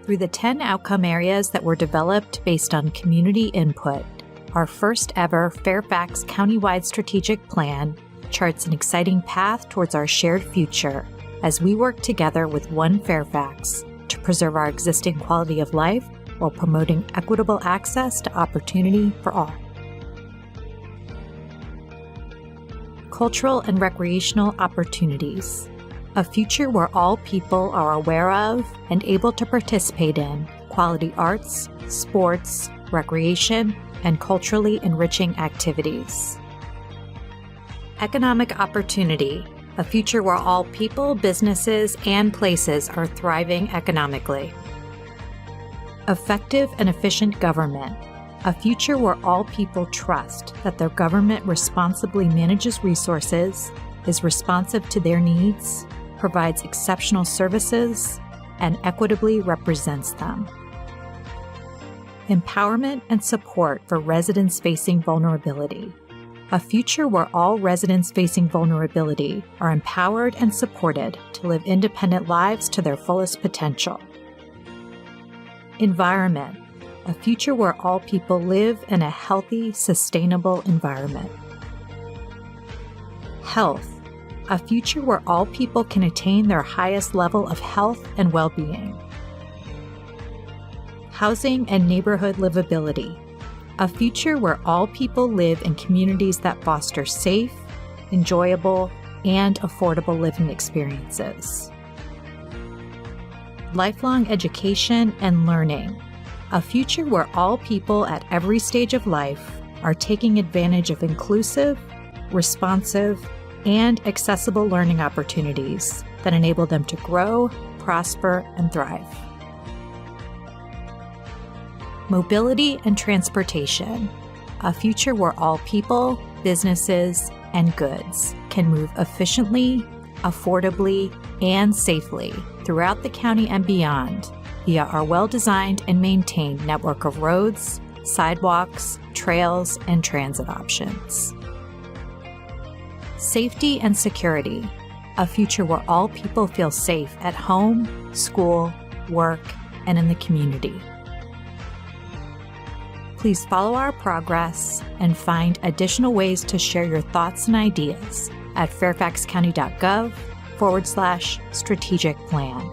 Through the 10 outcome areas that were developed based on community input, our first ever Fairfax Countywide strategic plan charts an exciting path towards our shared future as we work together with One Fairfax to preserve our existing quality of life while promoting equitable access to opportunity for all. Cultural and recreational opportunities. A future where all people are aware of and able to participate in quality arts, sports, recreation, and culturally enriching activities. Economic opportunity. A future where all people, businesses, and places are thriving economically. Effective and efficient government. A future where all people trust that their government responsibly manages resources, is responsive to their needs, provides exceptional services, and equitably represents them. Empowerment and support for residents facing vulnerability. A future where all residents facing vulnerability are empowered and supported to live independent lives to their fullest potential. Environment. A future where all people live in a healthy, sustainable environment. Health. A future where all people can attain their highest level of health and well-being. Housing and neighborhood livability. A future where all people live in communities that foster safe, enjoyable, and affordable living experiences. Lifelong education and learning. A future where all people at every stage of life are taking advantage of inclusive, responsive, and accessible learning opportunities that enable them to grow, prosper, and thrive. Mobility and transportation. A future where all people, businesses, and goods can move efficiently, affordably, and safely throughout the county and beyond via our well-designed and maintained network of roads, sidewalks, trails, and transit options. Safety and security. A future where all people feel safe at home, school, work, and in the community. Please follow our progress and find additional ways to share your thoughts and ideas at fairfaxcounty.gov/strategic plan.